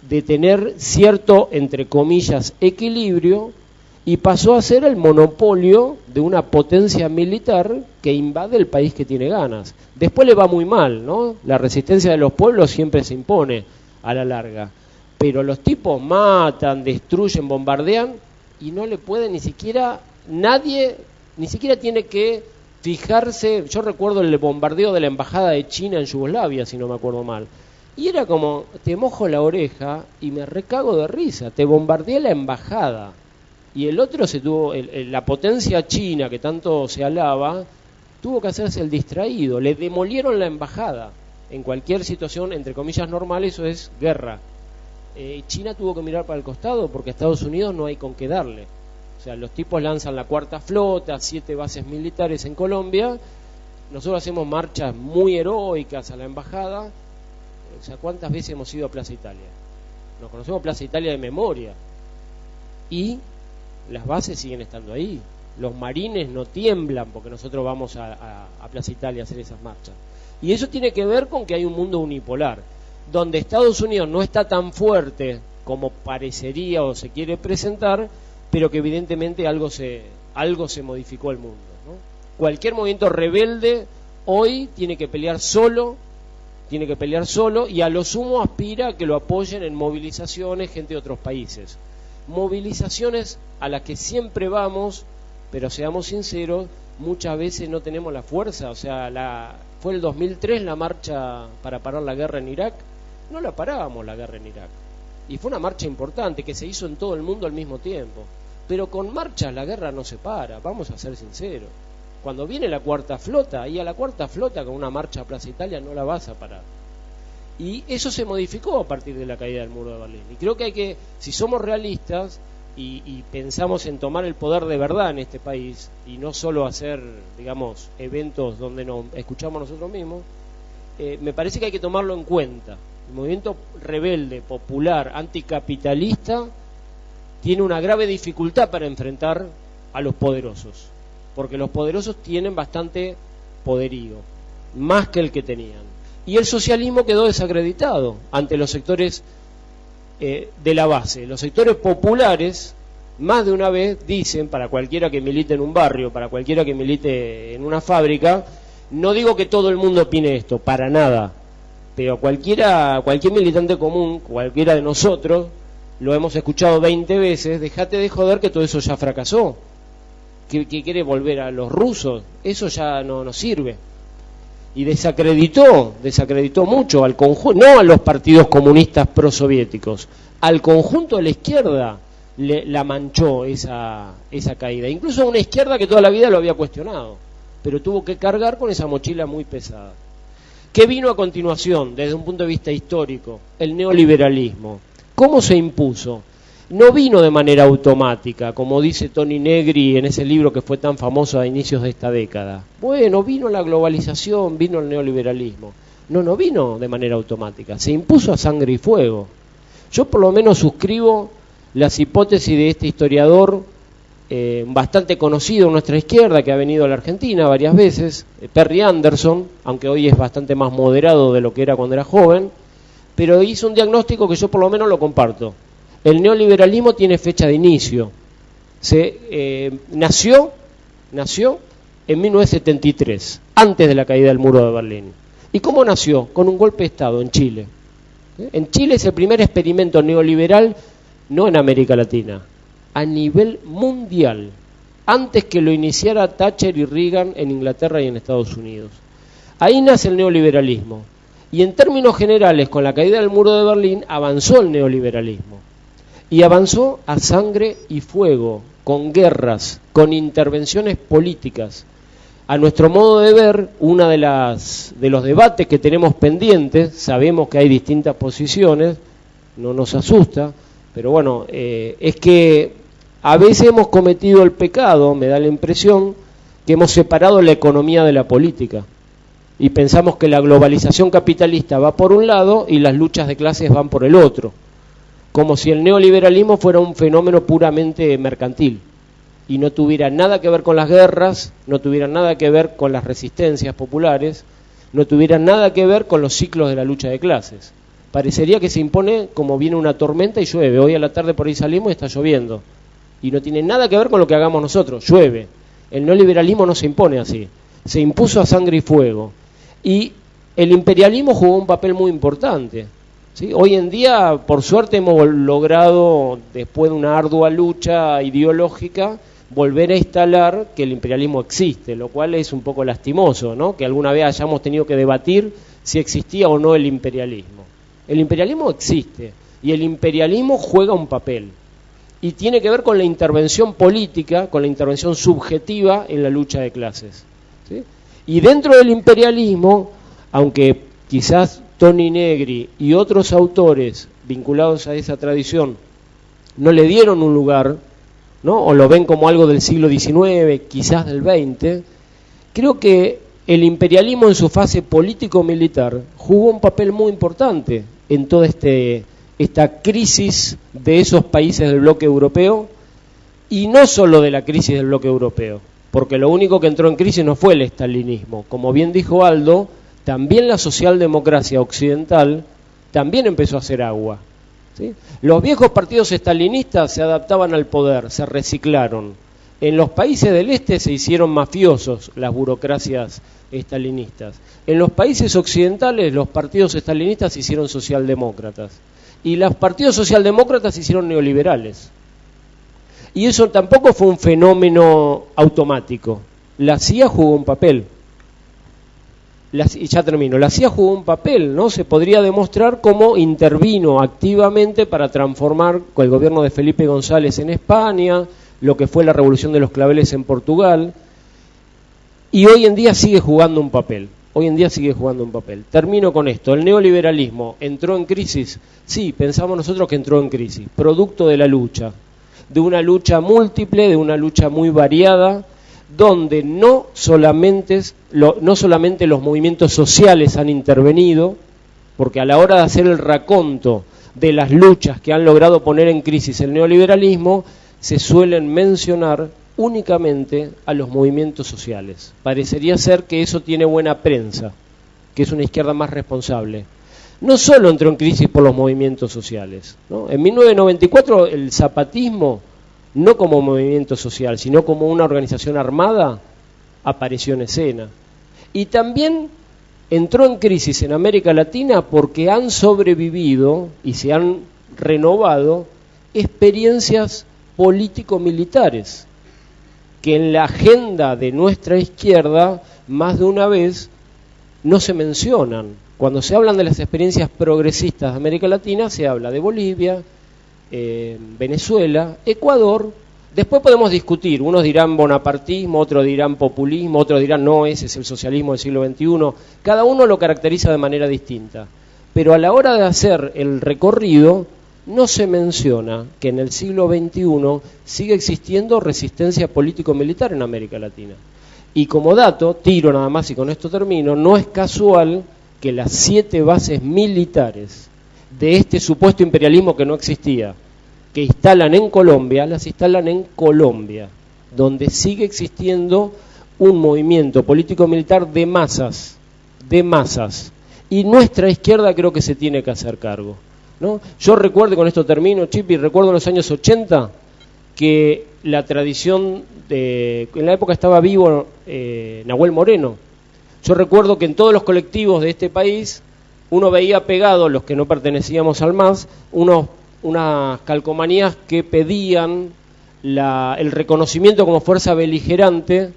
de tener cierto, entre comillas, equilibrio, y pasó a ser el monopolio de una potencia militar que invade el país que tiene ganas. Después le va muy mal, ¿no? La resistencia de los pueblos siempre se impone a la larga, pero los tipos matan, destruyen, bombardean, y no le puede ni siquiera, nadie, ni siquiera tiene que fijarse. Yo recuerdo el bombardeo de la embajada de China en Yugoslavia, si no me acuerdo mal, y era como, te mojo la oreja y me recago de risa, te bombardeé la embajada. Y el otro se tuvo, la potencia china que tanto se alaba, tuvo que hacerse el distraído, le demolieron la embajada. En cualquier situación, entre comillas, normal, eso es guerra. China tuvo que mirar para el costado porque a Estados Unidos no hay con qué darle. O sea, los tipos lanzan la cuarta flota, 7 bases militares en Colombia, nosotros hacemos marchas muy heroicas a la embajada. O sea, ¿cuántas veces hemos ido a Plaza Italia? Nos conocemos Plaza Italia de memoria. Y las bases siguen estando ahí. Los marines no tiemblan porque nosotros vamos a Plaza Italia a hacer esas marchas. Y eso tiene que ver con que hay un mundo unipolar, donde Estados Unidos no está tan fuerte como parecería o se quiere presentar, pero que evidentemente algo se modificó el mundo, ¿no? Cualquier movimiento rebelde hoy tiene que pelear solo, y a lo sumo aspira a que lo apoyen en movilizaciones gente de otros países. Movilizaciones a las que siempre vamos, pero seamos sinceros, muchas veces no tenemos la fuerza. O sea, fue el 2003 la marcha para parar la guerra en Irak, no la parábamos la guerra en Irak, y fue una marcha importante que se hizo en todo el mundo al mismo tiempo, pero con marchas la guerra no se para, vamos a ser sinceros. Cuando viene la cuarta flota, y a la cuarta flota con una marcha a Plaza Italia no la vas a parar. Y eso se modificó a partir de la caída del muro de Berlín. Y creo que hay que, si somos realistas y pensamos en tomar el poder de verdad en este país, y no solo hacer, digamos, eventos donde nos escuchamos nosotros mismos, me parece que hay que tomarlo en cuenta. El movimiento rebelde, popular, anticapitalista, tiene una grave dificultad para enfrentar a los poderosos, porque los poderosos tienen bastante poderío, más que el que tenían. Y el socialismo quedó desacreditado ante los sectores de la base. Los sectores populares, más de una vez, dicen, para cualquiera que milite en un barrio, para cualquiera que milite en una fábrica, no digo que todo el mundo opine esto, para nada, pero cualquier militante común, cualquiera de nosotros, lo hemos escuchado 20 veces, dejate de joder que todo eso ya fracasó. ¿Que quiere volver a los rusos? Eso ya no sirve. Y desacreditó mucho al conjunto, no a los partidos comunistas prosoviéticos, al conjunto de la izquierda la manchó esa caída, incluso a una izquierda que toda la vida lo había cuestionado, pero tuvo que cargar con esa mochila muy pesada. ¿Qué vino a continuación desde un punto de vista histórico? El neoliberalismo. ¿Cómo se impuso? No vino de manera automática, como dice Toni Negri en ese libro que fue tan famoso a inicios de esta década. Bueno, vino la globalización, vino el neoliberalismo. No vino de manera automática, se impuso a sangre y fuego. Yo por lo menos suscribo las hipótesis de este historiador bastante conocido en nuestra izquierda, que ha venido a la Argentina varias veces, Perry Anderson, aunque hoy es bastante más moderado de lo que era cuando era joven, pero hizo un diagnóstico que yo por lo menos lo comparto. El neoliberalismo tiene fecha de inicio. Nació en 1973, antes de la caída del muro de Berlín. ¿Y cómo nació? Con un golpe de Estado en Chile. En Chile es el primer experimento neoliberal, no en América Latina, a nivel mundial, antes que lo iniciara Thatcher y Reagan en Inglaterra y en Estados Unidos. Ahí nace el neoliberalismo. Y en términos generales, con la caída del muro de Berlín, avanzó el neoliberalismo. Y avanzó a sangre y fuego, con guerras, con intervenciones políticas. A nuestro modo de ver, uno de los debates que tenemos pendientes, sabemos que hay distintas posiciones, no nos asusta, pero bueno, es que a veces hemos cometido el pecado, me da la impresión, que hemos separado la economía de la política. Y pensamos que la globalización capitalista va por un lado y las luchas de clases van por el otro, como si el neoliberalismo fuera un fenómeno puramente mercantil y no tuviera nada que ver con las guerras, no tuviera nada que ver con las resistencias populares, no tuviera nada que ver con los ciclos de la lucha de clases. Parecería que se impone como viene una tormenta y llueve. Hoy a la tarde por ahí salimos y está lloviendo. Y no tiene nada que ver con lo que hagamos nosotros, llueve. El neoliberalismo no se impone así, se impuso a sangre y fuego. Y el imperialismo jugó un papel muy importante, ¿sí? Hoy en día, por suerte, hemos logrado, después de una ardua lucha ideológica, volver a instalar que el imperialismo existe, lo cual es un poco lastimoso, ¿no? Que alguna vez hayamos tenido que debatir si existía o no el imperialismo. El imperialismo existe y el imperialismo juega un papel. Y tiene que ver con la intervención política, con la intervención subjetiva en la lucha de clases, ¿sí? Y dentro del imperialismo, aunque quizás Toni Negri y otros autores vinculados a esa tradición no le dieron un lugar, ¿no? O lo ven como algo del siglo XIX, quizás del XX, creo que el imperialismo en su fase político-militar jugó un papel muy importante en toda esta crisis de esos países del bloque europeo, y no solo de la crisis del bloque europeo, porque lo único que entró en crisis no fue el estalinismo. Como bien dijo Aldo, también la socialdemocracia occidental también empezó a hacer agua, ¿sí? Los viejos partidos estalinistas se adaptaban al poder, se reciclaron. En los países del este se hicieron mafiosos las burocracias estalinistas. En los países occidentales los partidos estalinistas se hicieron socialdemócratas. Y los partidos socialdemócratas se hicieron neoliberales. Y eso tampoco fue un fenómeno automático. La CIA jugó un papel. Y ya termino. La CIA jugó un papel, ¿no? Se podría demostrar cómo intervino activamente para transformar con el gobierno de Felipe González en España, lo que fue la Revolución de los Claveles en Portugal. Y hoy en día sigue jugando un papel. Hoy en día sigue jugando un papel. Termino con esto. ¿El neoliberalismo entró en crisis? Sí, pensamos nosotros que entró en crisis. Producto de la lucha. De una lucha múltiple, de una lucha muy variada, donde no solamente los movimientos sociales han intervenido, porque a la hora de hacer el raconto de las luchas que han logrado poner en crisis el neoliberalismo, se suelen mencionar únicamente a los movimientos sociales. Parecería ser que eso tiene buena prensa, que es una izquierda más responsable. No solo entró en crisis por los movimientos sociales, ¿no? En 1994 el zapatismo, no como movimiento social, sino como una organización armada, apareció en escena. Y también entró en crisis en América Latina porque han sobrevivido y se han renovado experiencias político-militares, que en la agenda de nuestra izquierda, más de una vez, no se mencionan. Cuando se hablan de las experiencias progresistas de América Latina, se habla de Bolivia, Venezuela, Ecuador. Después podemos discutir, unos dirán bonapartismo, otros dirán populismo, otros dirán no, ese es el socialismo del siglo XXI. Cada uno lo caracteriza de manera distinta. Pero a la hora de hacer el recorrido, no se menciona que en el siglo XXI sigue existiendo resistencia político-militar en América Latina. Y como dato, tiro nada más y con esto termino, no es casual que las 7 bases militares de este supuesto imperialismo que no existía, que instalan en Colombia, las instalan en Colombia, donde sigue existiendo un movimiento político-militar de masas, y nuestra izquierda creo que se tiene que hacer cargo, ¿no? Yo recuerdo, con esto termino, Chipi, recuerdo en los años 80 que la tradición en la época estaba vivo Nahuel Moreno. Yo recuerdo que en todos los colectivos de este país uno veía pegados, los que no pertenecíamos al MAS, unas calcomanías que pedían el reconocimiento como fuerza beligerante,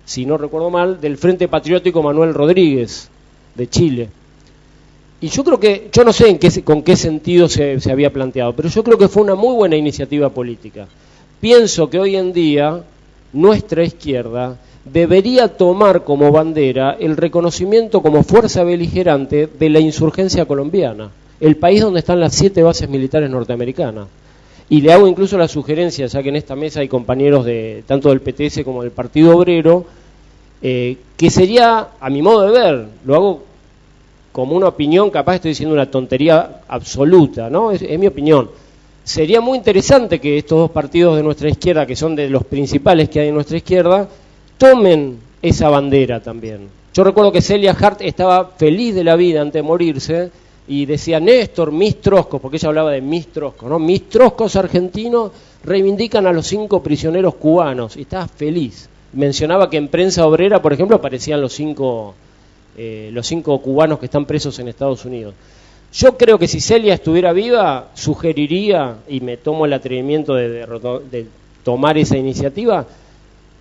si no recuerdo mal, del Frente Patriótico Manuel Rodríguez, de Chile. Y yo creo que, yo no sé con qué sentido se había planteado, pero yo creo que fue una muy buena iniciativa política. Pienso que hoy en día nuestra izquierda debería tomar como bandera el reconocimiento como fuerza beligerante de la insurgencia colombiana, el país donde están las 7 bases militares norteamericanas. Y le hago incluso la sugerencia, ya que en esta mesa hay compañeros tanto del PTS como del Partido Obrero, que sería, a mi modo de ver, lo hago como una opinión, capaz estoy diciendo una tontería absoluta, ¿no? Es mi opinión. Sería muy interesante que estos dos partidos de nuestra izquierda, que son de los principales que hay en nuestra izquierda, tomen esa bandera también. Yo recuerdo que Celia Hart estaba feliz de la vida antes de morirse, y decía Néstor, mis troscos, porque ella hablaba de mis troscos, ¿no? Mis troscos argentinos reivindican a los 5 prisioneros cubanos, y estaba feliz. Mencionaba que en Prensa Obrera, por ejemplo, aparecían los cinco cubanos que están presos en Estados Unidos. Yo creo que si Celia estuviera viva, sugeriría, y me tomo el atrevimiento de tomar esa iniciativa,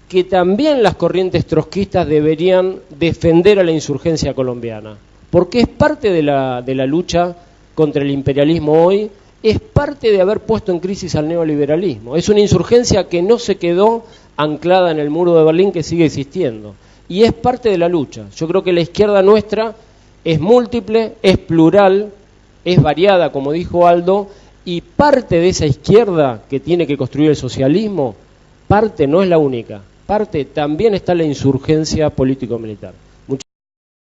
que también las corrientes trotskistas deberían defender a la insurgencia colombiana, porque es parte de la lucha contra el imperialismo hoy, es parte de haber puesto en crisis al neoliberalismo. Es una insurgencia que no se quedó anclada en el muro de Berlín, que sigue existiendo, y es parte de la lucha. Yo creo que la izquierda nuestra es múltiple, es plural, es variada, como dijo Aldo, y parte de esa izquierda que tiene que construir el socialismo, parte no es la única, parte también está la insurgencia político-militar.